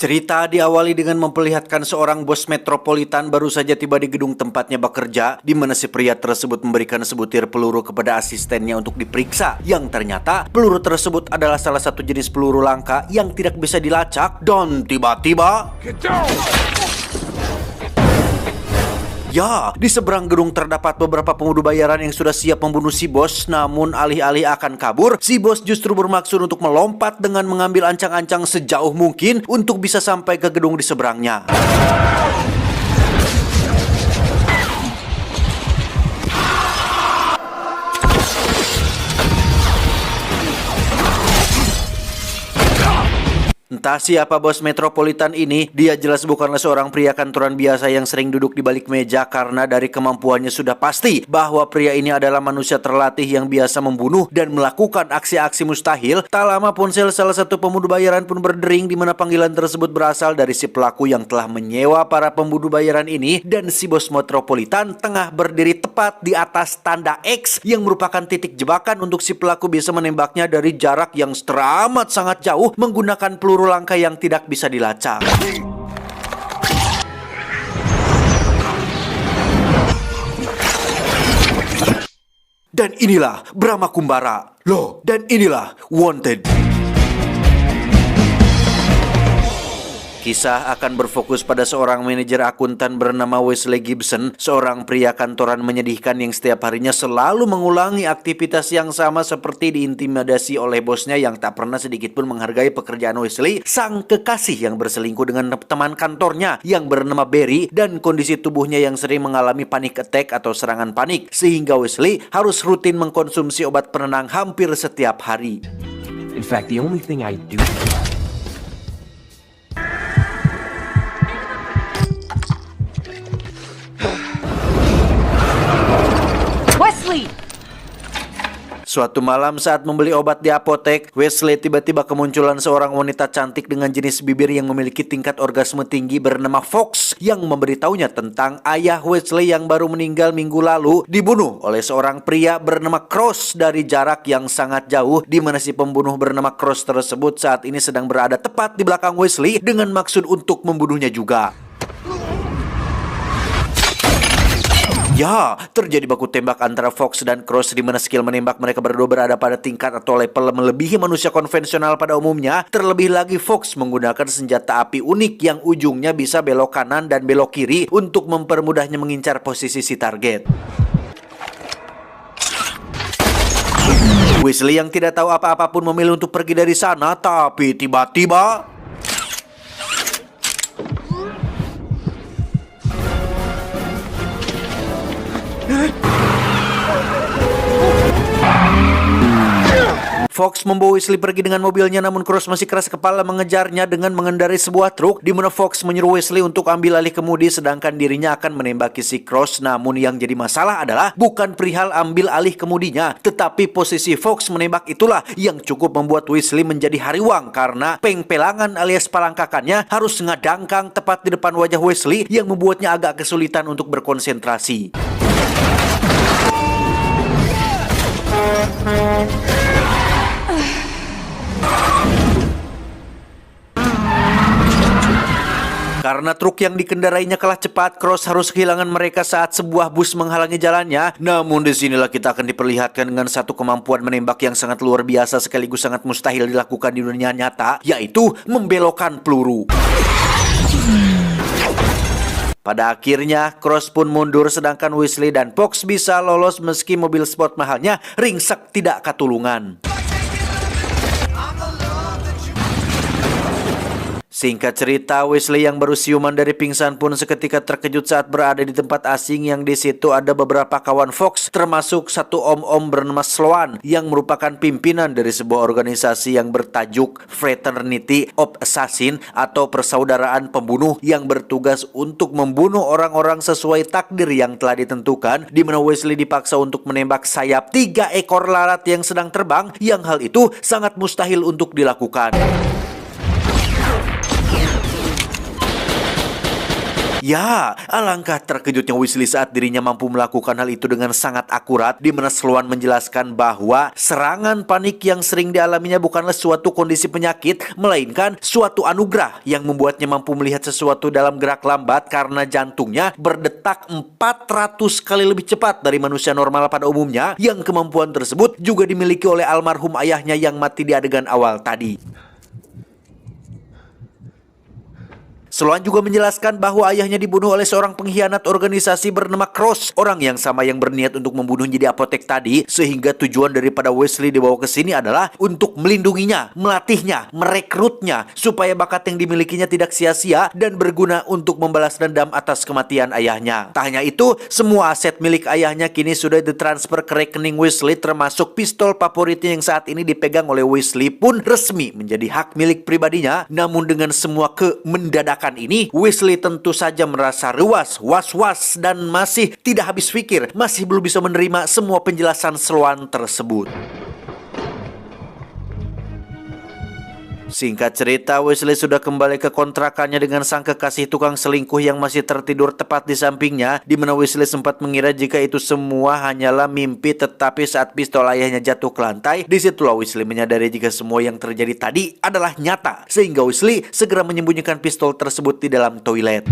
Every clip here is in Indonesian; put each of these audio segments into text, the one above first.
Cerita diawali dengan memperlihatkan seorang bos metropolitan baru saja tiba di gedung tempatnya bekerja, di mana si pria tersebut memberikan sebutir peluru kepada asistennya untuk diperiksa. Yang ternyata peluru tersebut adalah salah satu jenis peluru langka yang tidak bisa dilacak, dan tiba-tiba ya, di seberang gedung terdapat beberapa pemudu bayaran yang sudah siap membunuh si bos. Namun alih-alih akan kabur, si bos justru bermaksud untuk melompat dengan mengambil ancang-ancang sejauh mungkin untuk bisa sampai ke gedung di seberangnya. Entah siapa bos metropolitan ini, dia jelas bukanlah seorang pria kantoran biasa yang sering duduk di balik meja, karena dari kemampuannya sudah pasti bahwa pria ini adalah manusia terlatih yang biasa membunuh dan melakukan aksi-aksi mustahil. Tak lama ponsel salah satu pemudu bayaran pun berdering, di mana panggilan tersebut berasal dari si pelaku yang telah menyewa para pembunuh bayaran ini, dan si bos metropolitan tengah berdiri tepat di atas tanda X yang merupakan titik jebakan untuk si pelaku bisa menembaknya dari jarak yang teramat sangat jauh menggunakan peluru langka yang tidak bisa dilacak. Dan inilah Brahma Kumbara. Loh, dan inilah Wanted. Kisah akan berfokus pada seorang manajer akuntan bernama Wesley Gibson, seorang pria kantoran menyedihkan yang setiap harinya selalu mengulangi aktivitas yang sama seperti diintimidasi oleh bosnya yang tak pernah sedikit pun menghargai pekerjaan Wesley, sang kekasih yang berselingkuh dengan teman kantornya yang bernama Barry, dan kondisi tubuhnya yang sering mengalami panic attack atau serangan panik, sehingga Wesley harus rutin mengkonsumsi obat penenang hampir setiap hari. In fact, the only thing I do... Suatu malam saat membeli obat di apotek, Wesley tiba-tiba kemunculan seorang wanita cantik dengan jenis bibir yang memiliki tingkat orgasme tinggi bernama Fox, yang memberitahunya tentang ayah Wesley yang baru meninggal minggu lalu dibunuh oleh seorang pria bernama Cross dari jarak yang sangat jauh, di mana si pembunuh bernama Cross tersebut saat ini sedang berada tepat di belakang Wesley dengan maksud untuk membunuhnya juga. Ya, terjadi baku tembak antara Fox dan Cross, di mana skill menembak mereka berdua berada pada tingkat atau level melebihi manusia konvensional pada umumnya. Terlebih lagi Fox menggunakan senjata api unik yang ujungnya bisa belok kanan dan belok kiri untuk mempermudahnya mengincar posisi si target. Wesley yang tidak tahu apa-apa pun memilih untuk pergi dari sana, tapi tiba-tiba Fox membawa Wesley pergi dengan mobilnya, namun Cross masih keras kepala mengejarnya dengan mengendarai sebuah truk, di mana Fox menyuruh Wesley untuk ambil alih kemudi sedangkan dirinya akan menembaki si Cross. Namun yang jadi masalah adalah bukan perihal ambil alih kemudinya, tetapi posisi Fox menembak itulah yang cukup membuat Wesley menjadi hariwang, karena pengpelangan alias palangkakannya harus ngadangkang tepat di depan wajah Wesley yang membuatnya agak kesulitan untuk berkonsentrasi. Karena truk yang dikendarainya kalah cepat, Cross harus kehilangan mereka saat sebuah bus menghalangi jalannya. Namun disinilah kita akan diperlihatkan dengan satu kemampuan menembak yang sangat luar biasa sekaligus sangat mustahil dilakukan di dunia nyata, yaitu membelokkan peluru. Pada akhirnya, Cross pun mundur sedangkan Wesley dan Fox bisa lolos meski mobil sport mahalnya ringsek tidak katulungan. Singkat cerita, Wesley yang baru siuman dari pingsan pun seketika terkejut saat berada di tempat asing yang di situ ada beberapa kawan Fox, termasuk satu om-om bernama Sloan yang merupakan pimpinan dari sebuah organisasi yang bertajuk Fraternity of Assassin atau persaudaraan pembunuh yang bertugas untuk membunuh orang-orang sesuai takdir yang telah ditentukan, di mana Wesley dipaksa untuk menembak sayap 3 ekor lalat yang sedang terbang, yang hal itu sangat mustahil untuk dilakukan. Ya, alangkah terkejutnya Weasley saat dirinya mampu melakukan hal itu dengan sangat akurat, di mana Sloan menjelaskan bahwa serangan panik yang sering dialaminya bukanlah suatu kondisi penyakit, melainkan suatu anugerah yang membuatnya mampu melihat sesuatu dalam gerak lambat karena jantungnya berdetak 400 kali lebih cepat dari manusia normal pada umumnya, yang kemampuan tersebut juga dimiliki oleh almarhum ayahnya yang mati di adegan awal tadi. Sloan juga menjelaskan bahwa ayahnya dibunuh oleh seorang pengkhianat organisasi bernama Cross, orang yang sama yang berniat untuk membunuhnya di apotek tadi, sehingga tujuan daripada Weasley dibawa ke sini adalah untuk melindunginya, melatihnya, merekrutnya, supaya bakat yang dimilikinya tidak sia-sia dan berguna untuk membalas dendam atas kematian ayahnya. Tak hanya itu, semua aset milik ayahnya kini sudah ditransfer ke rekening Weasley, termasuk pistol favoritnya yang saat ini dipegang oleh Weasley pun resmi menjadi hak milik pribadinya. Namun dengan semua kemendadakan ini, Weasley tentu saja merasa ruas, was-was, dan masih tidak habis pikir, masih belum bisa menerima semua penjelasan Sloan tersebut. Singkat cerita, Weasley sudah kembali ke kontrakannya dengan sang kekasih tukang selingkuh yang masih tertidur tepat di sampingnya, di mana Weasley sempat mengira jika itu semua hanyalah mimpi, tetapi saat pistol ayahnya jatuh ke lantai, disitulah Weasley menyadari jika semua yang terjadi tadi adalah nyata, sehingga Weasley segera menyembunyikan pistol tersebut di dalam toilet.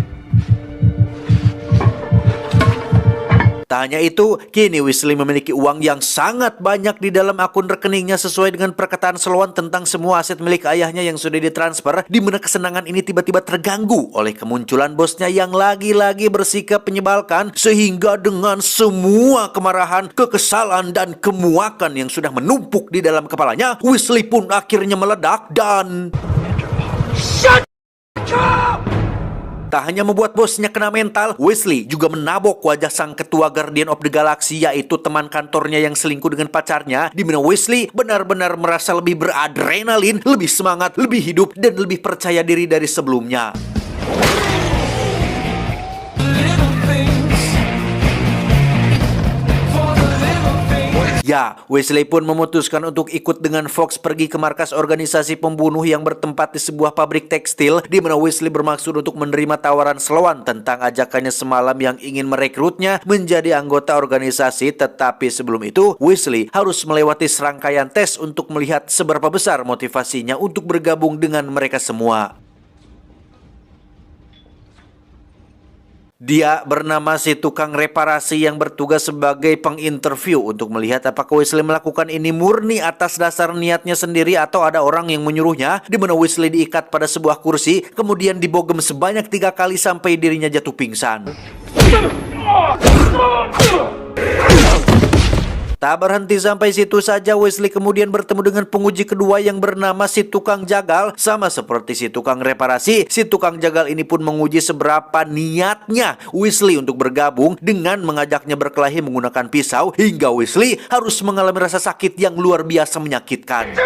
Tak hanya itu, kini Weasley memiliki uang yang sangat banyak di dalam akun rekeningnya sesuai dengan perkataan Sloan tentang semua aset milik ayahnya yang sudah ditransfer, di mana kesenangan ini tiba-tiba terganggu oleh kemunculan bosnya yang lagi-lagi bersikap menyebalkan, sehingga dengan semua kemarahan, kekesalan, dan kemuakan yang sudah menumpuk di dalam kepalanya, Weasley pun akhirnya meledak dan... Shut up! Tak hanya membuat bosnya kena mental, Weasley juga menabok wajah sang ketua Guardian of the Galaxy, yaitu teman kantornya yang selingkuh dengan pacarnya, di mana Weasley benar-benar merasa lebih beradrenalin, lebih semangat, lebih hidup, dan lebih percaya diri dari sebelumnya. Ya, Weasley pun memutuskan untuk ikut dengan Fawkes pergi ke markas organisasi pembunuh yang bertempat di sebuah pabrik tekstil, di mana Weasley bermaksud untuk menerima tawaran Sloan tentang ajakannya semalam yang ingin merekrutnya menjadi anggota organisasi. Tetapi sebelum itu, Weasley harus melewati serangkaian tes untuk melihat seberapa besar motivasinya untuk bergabung dengan mereka semua. Dia bernama si tukang reparasi yang bertugas sebagai penginterview untuk melihat apakah Weasley melakukan ini murni atas dasar niatnya sendiri atau ada orang yang menyuruhnya, di mana Weasley diikat pada sebuah kursi, kemudian dibogem sebanyak 3 kali sampai dirinya jatuh pingsan. Tak berhenti sampai situ saja, Weasley kemudian bertemu dengan penguji kedua yang bernama si tukang jagal. Sama seperti si tukang reparasi, si tukang jagal ini pun menguji seberapa niatnya Weasley untuk bergabung dengan mengajaknya berkelahi menggunakan pisau, hingga Weasley harus mengalami rasa sakit yang luar biasa menyakitkan.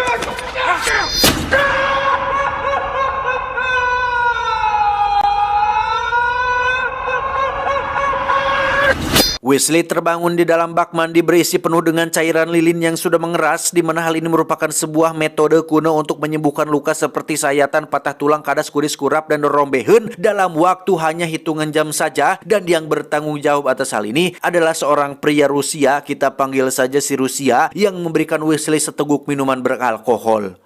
Weasley terbangun di dalam bak mandi berisi penuh dengan cairan lilin yang sudah mengeras, di mana hal ini merupakan sebuah metode kuno untuk menyembuhkan luka seperti sayatan, patah tulang, kadas, kuris, kurap, dan rombeheun dalam waktu hanya hitungan jam saja. Dan yang bertanggung jawab atas hal ini adalah seorang pria Rusia, kita panggil saja si Rusia, yang memberikan Weasley seteguk minuman beralkohol.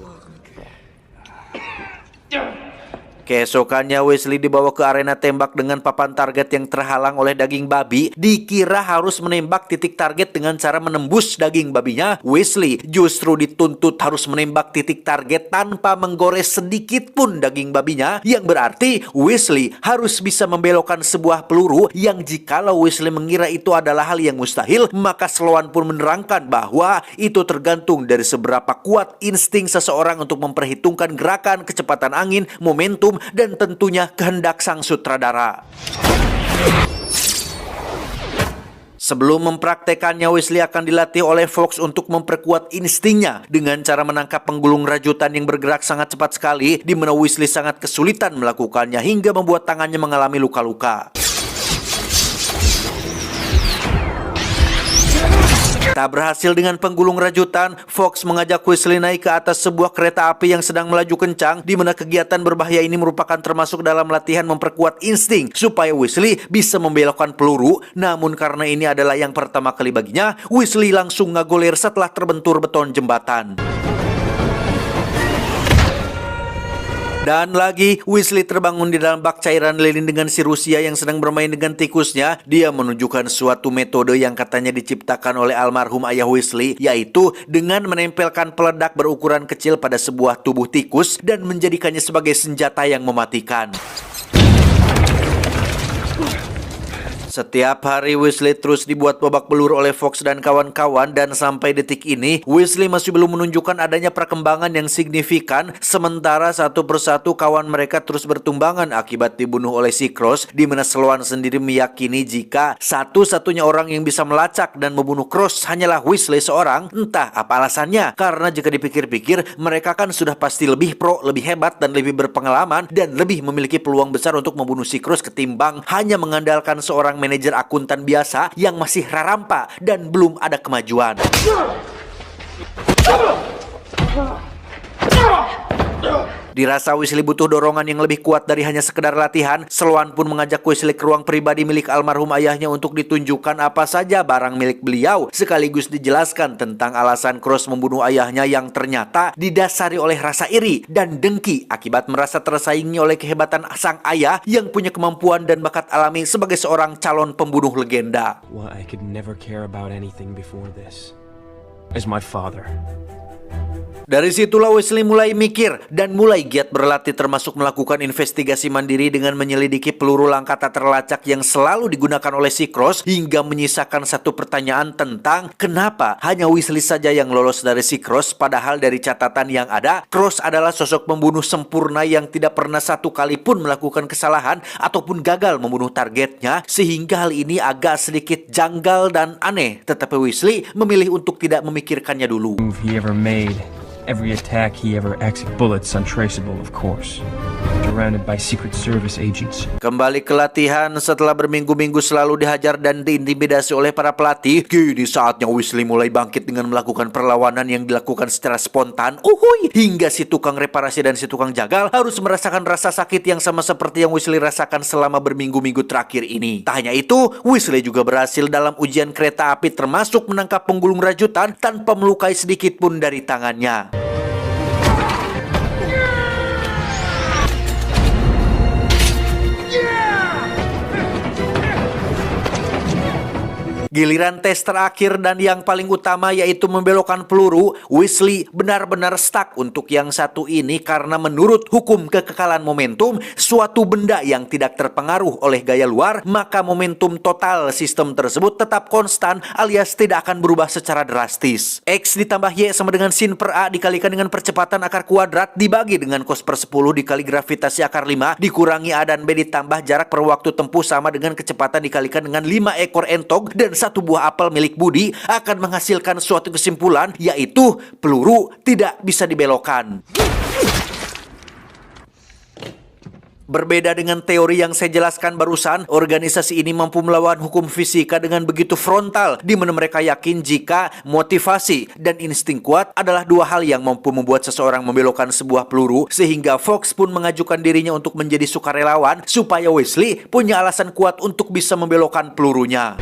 Keesokannya Weasley dibawa ke arena tembak dengan papan target yang terhalang oleh daging babi. Dikira harus menembak titik target dengan cara menembus daging babinya, Weasley justru dituntut harus menembak titik target tanpa menggores sedikit pun daging babinya, yang berarti Weasley harus bisa membelokkan sebuah peluru yang jikalau Weasley mengira itu adalah hal yang mustahil, maka Sloan pun menerangkan bahwa itu tergantung dari seberapa kuat insting seseorang untuk memperhitungkan gerakan, kecepatan angin, momentum, dan tentunya kehendak sang sutradara. Sebelum mempraktekannya, Weasley akan dilatih oleh Fawkes untuk memperkuat instingnya dengan cara menangkap penggulung rajutan yang bergerak sangat cepat sekali, di mana Weasley sangat kesulitan melakukannya hingga membuat tangannya mengalami luka-luka. Tak berhasil dengan penggulung rajutan, Fox mengajak Wesley naik ke atas sebuah kereta api yang sedang melaju kencang, di mana kegiatan berbahaya ini merupakan termasuk dalam latihan memperkuat insting supaya Wesley bisa membelokkan peluru. Namun karena ini adalah yang pertama kali baginya, Wesley langsung ngagoler setelah terbentur beton jembatan. Dan lagi, Wesley terbangun di dalam bak cairan lilin dengan si Rusia yang sedang bermain dengan tikusnya. Dia menunjukkan suatu metode yang katanya diciptakan oleh almarhum ayah Wesley, yaitu dengan menempelkan peledak berukuran kecil pada sebuah tubuh tikus dan menjadikannya sebagai senjata yang mematikan. Setiap hari Wesley terus dibuat babak belur oleh Fox dan kawan-kawan, dan sampai detik ini Wesley masih belum menunjukkan adanya perkembangan yang signifikan, sementara satu persatu kawan mereka terus bertumbangan akibat dibunuh oleh si Cross, di mana Sloan sendiri meyakini jika satu-satunya orang yang bisa melacak dan membunuh Cross hanyalah Wesley seorang. Entah apa alasannya, karena jika dipikir-pikir mereka kan sudah pasti lebih pro, lebih hebat, dan lebih berpengalaman, dan lebih memiliki peluang besar untuk membunuh si Cross ketimbang hanya mengandalkan seorang manajer akuntan biasa yang masih rarampa dan belum ada kemajuan. Dirasa Wesley butuh dorongan yang lebih kuat dari hanya sekedar latihan, Sloan pun mengajak Wesley ke ruang pribadi milik almarhum ayahnya untuk ditunjukkan apa saja barang milik beliau, sekaligus dijelaskan tentang alasan Cross membunuh ayahnya yang ternyata didasari oleh rasa iri dan dengki akibat merasa tersaingi oleh kehebatan sang ayah yang punya kemampuan dan bakat alami sebagai seorang calon pembunuh legenda. What I could never care about anything before this is my father. Dari situlah Wesley mulai mikir dan mulai giat berlatih, termasuk melakukan investigasi mandiri dengan menyelidiki peluru langka tak terlacak yang selalu digunakan oleh si Cross, hingga menyisakan satu pertanyaan tentang kenapa hanya Wesley saja yang lolos dari si Cross, padahal dari catatan yang ada, Cross adalah sosok pembunuh sempurna yang tidak pernah satu kali pun melakukan kesalahan ataupun gagal membunuh targetnya, sehingga hal ini agak sedikit janggal dan aneh. Tetapi Wesley memilih untuk tidak memikirkannya dulu. Move he ever made. Every attack he ever executed, bullets untraceable, of course. Surrounded by Secret Service agents. Kembali ke latihan setelah berminggu-minggu selalu dihajar dan diintimidasi oleh para pelatih. Kini saatnya Wesley mulai bangkit dengan melakukan perlawanan yang dilakukan secara spontan. Hingga si tukang reparasi dan si tukang jagal harus merasakan rasa sakit yang sama seperti yang Wesley rasakan selama berminggu-minggu terakhir ini. Tak hanya itu, Wesley juga berhasil dalam ujian kereta api, termasuk menangkap penggulung rajutan tanpa melukai sedikit pun dari tangannya. Giliran tes terakhir dan yang paling utama, yaitu membelokkan peluru, Wesley benar-benar stuck untuk yang satu ini karena menurut hukum kekekalan momentum, suatu benda yang tidak terpengaruh oleh gaya luar, maka momentum total sistem tersebut tetap konstan alias tidak akan berubah secara drastis. X ditambah Y sama dengan sin per A dikalikan dengan percepatan akar kuadrat dibagi dengan cos per 10 dikali gravitasi akar 5 dikurangi A dan B ditambah jarak per waktu tempuh sama dengan kecepatan dikalikan dengan 5 ekor entog dan satu buah apel milik Budi akan menghasilkan suatu kesimpulan, yaitu peluru tidak bisa dibelokkan. Berbeda dengan teori yang saya jelaskan barusan, organisasi ini mampu melawan hukum fisika dengan begitu frontal, di mana mereka yakin jika motivasi dan insting kuat adalah dua hal yang mampu membuat seseorang membelokkan sebuah peluru, sehingga Fox pun mengajukan dirinya untuk menjadi sukarelawan supaya Wesley punya alasan kuat untuk bisa membelokkan pelurunya.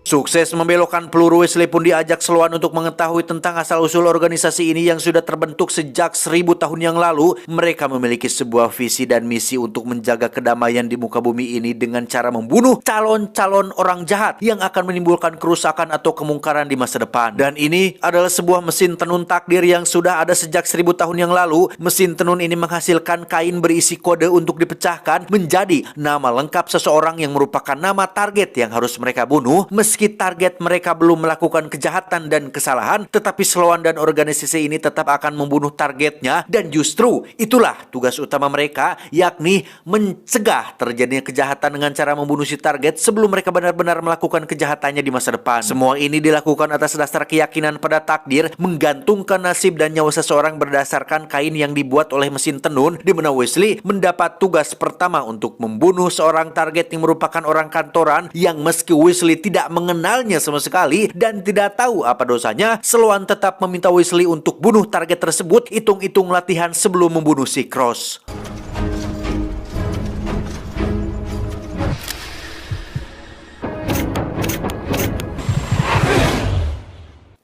Sukses membelokkan peluru, Wesley pun diajak Sloan untuk mengetahui tentang asal-usul organisasi ini yang sudah terbentuk sejak 1000 tahun yang lalu. Mereka memiliki sebuah visi dan misi untuk menjaga kedamaian di muka bumi ini dengan cara membunuh calon-calon orang jahat yang akan menimbulkan kerusakan atau kemungkaran di masa depan. Dan ini adalah sebuah mesin tenun takdir yang sudah ada sejak 1000 tahun yang lalu. Mesin tenun ini menghasilkan kain berisi kode untuk dipecahkan menjadi nama lengkap seseorang yang merupakan nama target yang harus mereka bunuh. Mesin meski target mereka belum melakukan kejahatan dan kesalahan, tetapi Sloan dan organisasi ini tetap akan membunuh targetnya, dan justru itulah tugas utama mereka, yakni mencegah terjadinya kejahatan dengan cara membunuh si target sebelum mereka benar-benar melakukan kejahatannya di masa depan. Semua ini dilakukan atas dasar keyakinan pada takdir, menggantungkan nasib dan nyawa seseorang berdasarkan kain yang dibuat oleh mesin tenun, di mana Wesley mendapat tugas pertama untuk membunuh seorang target yang merupakan orang kantoran yang meski Wesley tidak mengenalnya sama sekali dan tidak tahu apa dosanya, Sloan tetap meminta Wesley untuk bunuh target tersebut, hitung-hitung latihan sebelum membunuh si Cross.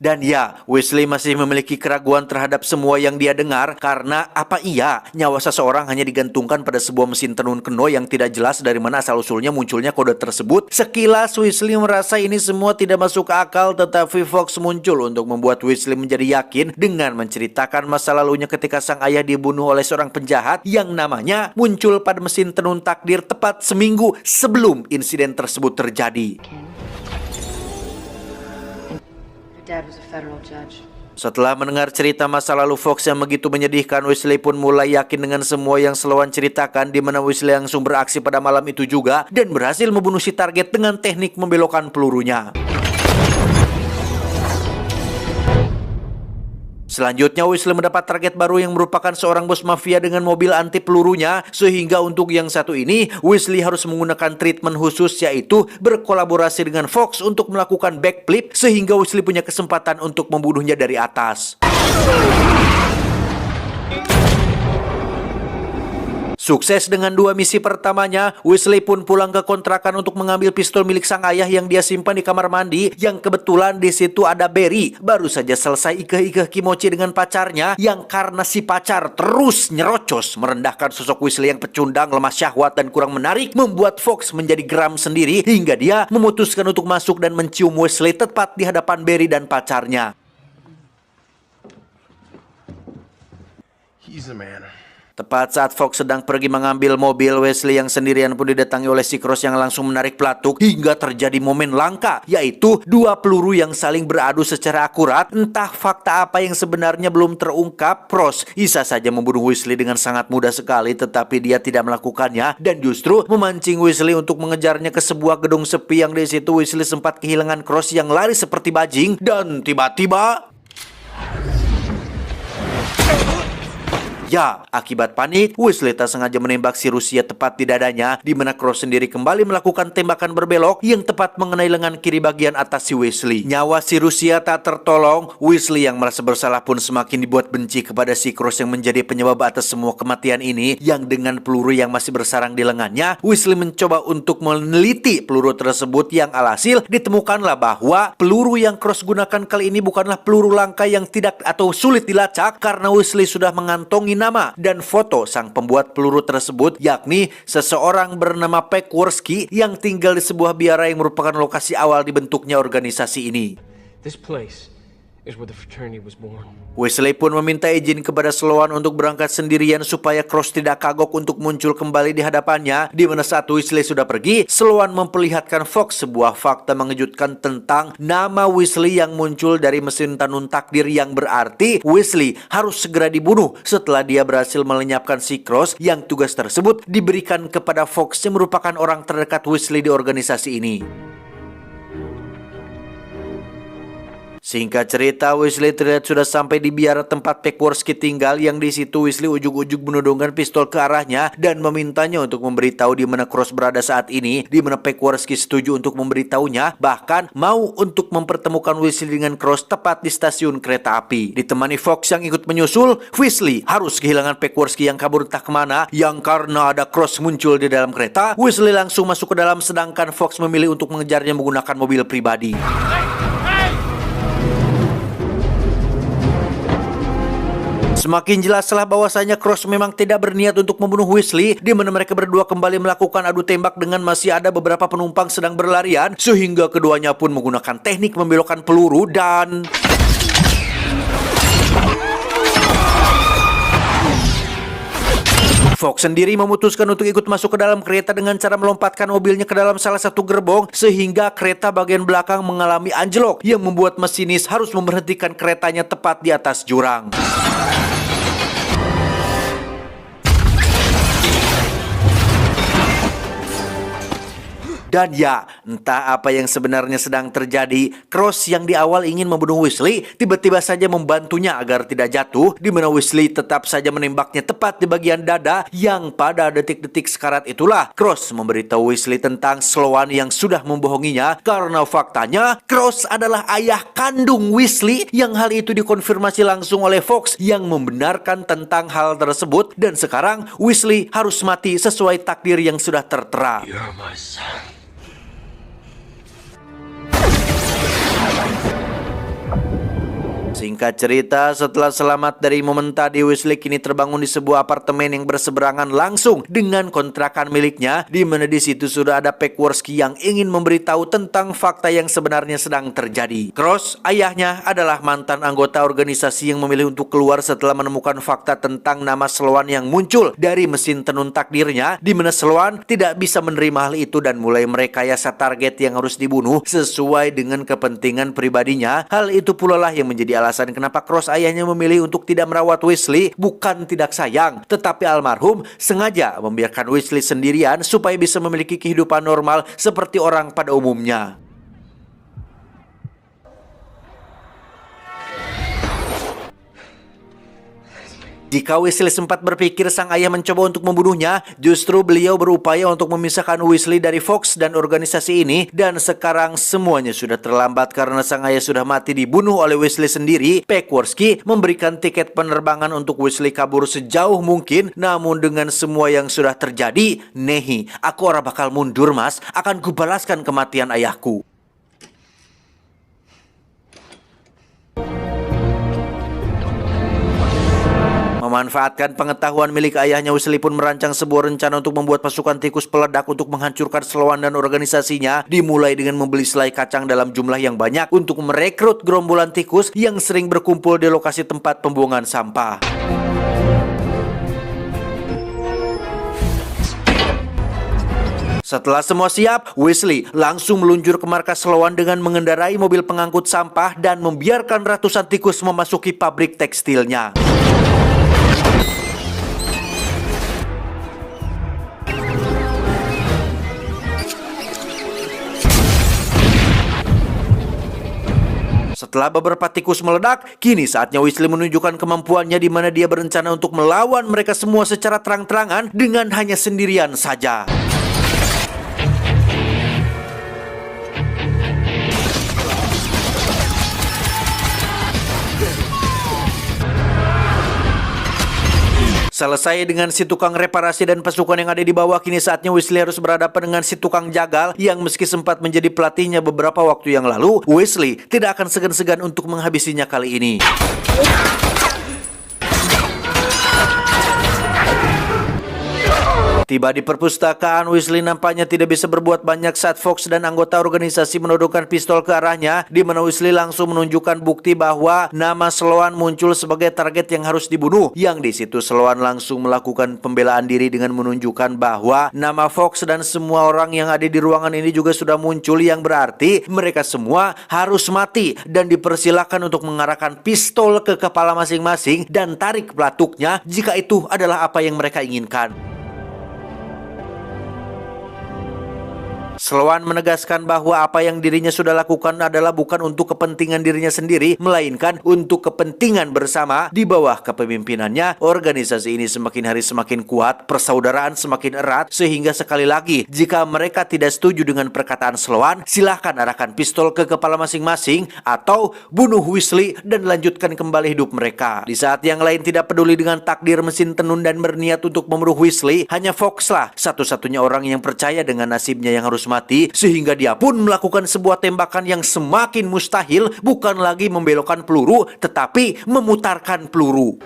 Dan ya, Wesley masih memiliki keraguan terhadap semua yang dia dengar karena apa iya nyawa seseorang hanya digantungkan pada sebuah mesin tenun kuno yang tidak jelas dari mana asal-usulnya munculnya kode tersebut. Sekilas Wesley merasa ini semua tidak masuk akal, tetapi Fox muncul untuk membuat Wesley menjadi yakin dengan menceritakan masa lalunya ketika sang ayah dibunuh oleh seorang penjahat yang namanya muncul pada mesin tenun takdir tepat seminggu sebelum insiden tersebut terjadi. Dad was a federal judge. Setelah mendengar cerita masa lalu Fox yang begitu menyedihkan, Wesley pun mulai yakin dengan semua yang Sloan ceritakan, di mana Wesley langsung beraksi pada malam itu juga dan berhasil membunuh si target dengan teknik membelokkan pelurunya. Selanjutnya Wesley mendapat target baru yang merupakan seorang bos mafia dengan mobil anti pelurunya, sehingga untuk yang satu ini Wesley harus menggunakan treatment khusus, yaitu berkolaborasi dengan Fox untuk melakukan backflip sehingga Wesley punya kesempatan untuk membunuhnya dari atas. Sukses dengan 2 misi pertamanya, Wesley pun pulang ke kontrakan untuk mengambil pistol milik sang ayah yang dia simpan di kamar mandi, yang kebetulan di situ ada Barry, baru saja selesai ikeh-ikeh kimochi dengan pacarnya, yang karena si pacar terus nyerocos merendahkan sosok Wesley yang pecundang, lemah syahwat dan kurang menarik, membuat Fox menjadi geram sendiri hingga dia memutuskan untuk masuk dan mencium Wesley tepat di hadapan Barry dan pacarnya. He's the man. Tepat saat Fox sedang pergi mengambil mobil, Wesley yang sendirian pun didatangi oleh si Cross yang langsung menarik pelatuk hingga terjadi momen langka, yaitu 2 peluru yang saling beradu secara akurat. Entah fakta apa yang sebenarnya belum terungkap, Cross bisa saja membunuh Wesley dengan sangat mudah sekali, tetapi dia tidak melakukannya dan justru memancing Wesley untuk mengejarnya ke sebuah gedung sepi yang di situ Wesley sempat kehilangan Cross yang lari seperti bajing dan tiba-tiba ya, akibat panik, Wesley tak sengaja menembak si Rusia tepat di dadanya, di mana Cross sendiri kembali melakukan tembakan berbelok yang tepat mengenai lengan kiri bagian atas si Wesley. Nyawa si Rusia tak tertolong, Wesley yang merasa bersalah pun semakin dibuat benci kepada si Cross yang menjadi penyebab atas semua kematian ini, yang dengan peluru yang masih bersarang di lengannya, Wesley mencoba untuk meneliti peluru tersebut yang alhasil ditemukanlah bahwa peluru yang Cross gunakan kali ini bukanlah peluru langka yang tidak atau sulit dilacak, karena Wesley sudah mengantongi nama dan foto sang pembuat peluru tersebut, yakni seseorang bernama Peckworski yang tinggal di sebuah biara yang merupakan lokasi awal dibentuknya organisasi ini. This place is where the fraternity was born. Wesley pun meminta izin kepada Sloan untuk berangkat sendirian supaya Cross tidak kagok untuk muncul kembali di hadapannya, di mana saat Wesley sudah pergi, Sloan memperlihatkan Fox sebuah fakta mengejutkan tentang nama Wesley yang muncul dari mesin tenun takdir, yang berarti Wesley harus segera dibunuh setelah dia berhasil melenyapkan si Cross, yang tugas tersebut diberikan kepada Fox yang merupakan orang terdekat Wesley di organisasi ini. Singkat cerita, Wesley terlihat sudah sampai di biara tempat Peckworski tinggal, yang di situ Wesley ujug-ujug menodongkan pistol ke arahnya dan memintanya untuk memberitahu di mana Cross berada saat ini, di mana Peckworski setuju untuk memberitahunya, bahkan mau untuk mempertemukan Wesley dengan Cross tepat di stasiun kereta api. Ditemani Fox yang ikut menyusul, Wesley harus kehilangan Peckworski yang kabur entah kemana, yang karena ada Cross muncul di dalam kereta, Wesley langsung masuk ke dalam sedangkan Fox memilih untuk mengejarnya menggunakan mobil pribadi. Semakin jelaslah bahwasanya Cross memang tidak berniat untuk membunuh Wesley, di mana mereka berdua kembali melakukan adu tembak dengan masih ada beberapa penumpang sedang berlarian, sehingga keduanya pun menggunakan teknik membelokkan peluru dan Fox sendiri memutuskan untuk ikut masuk ke dalam kereta dengan cara melompatkan mobilnya ke dalam salah satu gerbong sehingga kereta bagian belakang mengalami anjlok yang membuat masinis harus memberhentikan keretanya tepat di atas jurang. Dan ya, entah apa yang sebenarnya sedang terjadi, Cross yang di awal ingin membunuh Weasley tiba-tiba saja membantunya agar tidak jatuh, di mana Weasley tetap saja menembaknya tepat di bagian dada yang pada detik-detik sekarat itulah Cross memberitahu Weasley tentang Sloan yang sudah membohonginya karena faktanya Cross adalah ayah kandung Weasley yang hal itu dikonfirmasi langsung oleh Fox yang membenarkan tentang hal tersebut dan sekarang Weasley harus mati sesuai takdir yang sudah tertera. You're my son. Singkat cerita, setelah selamat dari momen tadi, Weasley kini terbangun di sebuah apartemen yang berseberangan langsung dengan kontrakan miliknya, di mana di situ sudah ada Peckworski yang ingin memberitahu tentang fakta yang sebenarnya sedang terjadi. Cross, ayahnya, adalah mantan anggota organisasi yang memilih untuk keluar setelah menemukan fakta tentang nama Sloan yang muncul dari mesin tenun takdirnya, di mana Sloan tidak bisa menerima hal itu dan mulai merekayasa target yang harus dibunuh sesuai dengan kepentingan pribadinya. Hal itu pula lah yang menjadi alasan kenapa Cross ayahnya memilih untuk tidak merawat Weasley, bukan tidak sayang, tetapi almarhum sengaja membiarkan Weasley sendirian supaya bisa memiliki kehidupan normal seperti orang pada umumnya. Jika Weasley sempat berpikir sang ayah mencoba untuk membunuhnya, justru beliau berupaya untuk memisahkan Weasley dari Fox dan organisasi ini, dan sekarang semuanya sudah terlambat karena sang ayah sudah mati dibunuh oleh Weasley sendiri. Peckworski memberikan tiket penerbangan untuk Weasley kabur sejauh mungkin, namun dengan semua yang sudah terjadi, nehi, aku ora bakal mundur mas, akan kubalaskan kematian ayahku. Memanfaatkan pengetahuan milik ayahnya, Weasley pun merancang sebuah rencana untuk membuat pasukan tikus peledak untuk menghancurkan Sloan dan organisasinya, dimulai dengan membeli selai kacang dalam jumlah yang banyak untuk merekrut gerombolan tikus yang sering berkumpul di lokasi tempat pembuangan sampah. Setelah semua siap, Weasley langsung meluncur ke markas Sloan dengan mengendarai mobil pengangkut sampah dan membiarkan ratusan tikus memasuki pabrik tekstilnya. Setelah beberapa tikus meledak, kini saatnya Weasley menunjukkan kemampuannya di mana dia berencana untuk melawan mereka semua secara terang-terangan dengan hanya sendirian saja. Selesai dengan si tukang reparasi dan pasukan yang ada di bawah, kini saatnya Weasley harus berhadapan dengan si tukang jagal yang meski sempat menjadi pelatihnya beberapa waktu yang lalu, Weasley tidak akan segan-segan untuk menghabisinya kali ini. Tiba di perpustakaan, Weasley nampaknya tidak bisa berbuat banyak saat Fox dan anggota organisasi menodongkan pistol ke arahnya, di mana Weasley langsung menunjukkan bukti bahwa nama Sloan muncul sebagai target yang harus dibunuh. Yang di situ Sloan langsung melakukan pembelaan diri dengan menunjukkan bahwa nama Fox dan semua orang yang ada di ruangan ini juga sudah muncul, yang berarti mereka semua harus mati dan dipersilakan untuk mengarahkan pistol ke kepala masing-masing dan tarik pelatuknya jika itu adalah apa yang mereka inginkan. Sloan menegaskan bahwa apa yang dirinya sudah lakukan adalah bukan untuk kepentingan dirinya sendiri, melainkan untuk kepentingan bersama. Di bawah kepemimpinannya, organisasi ini semakin hari semakin kuat, persaudaraan semakin erat, sehingga sekali lagi, jika mereka tidak setuju dengan perkataan Sloan, silahkan arahkan pistol ke kepala masing-masing, atau bunuh Weasley dan lanjutkan kembali hidup mereka. Di saat yang lain tidak peduli dengan takdir mesin tenun dan berniat untuk membunuh Weasley, hanya Fox lah satu-satunya orang yang percaya dengan nasibnya yang harus mati, sehingga dia pun melakukan sebuah tembakan yang semakin mustahil, bukan lagi membelokkan peluru, tetapi memutarkan peluru.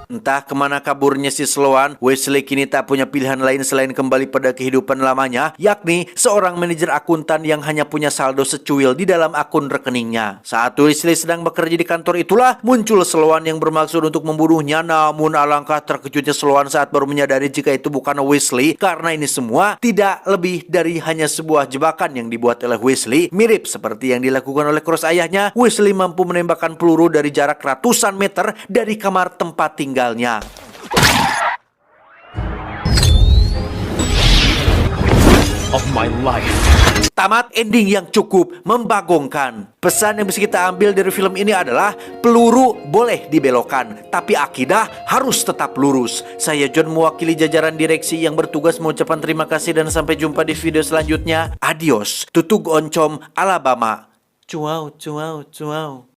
Entah kemana kaburnya si Sloan, Wesley kini tak punya pilihan lain selain kembali pada kehidupan lamanya, yakni seorang manajer akuntan yang hanya punya saldo secuil di dalam akun rekeningnya. Saat Wesley sedang bekerja di kantor itulah muncul Sloan yang bermaksud untuk membunuhnya, namun alangkah terkejutnya Sloan saat baru menyadari jika itu bukan Wesley, karena ini semua tidak lebih dari hanya sebuah jebakan yang dibuat oleh Wesley. Mirip seperti yang dilakukan oleh Cross ayahnya, Wesley mampu menembakkan peluru dari jarak ratusan meter dari kamar tempat tinggalnya. Of my life. Tamat ending yang cukup membagongkan. Pesan yang bisa kita ambil dari film ini adalah peluru boleh dibelokkan, tapi akidah harus tetap lurus. Saya John mewakili jajaran direksi yang bertugas mengucapkan terima kasih dan sampai jumpa di video selanjutnya. Adios. Tutug Oncom, Alabama. Cuau, cuau, cuau.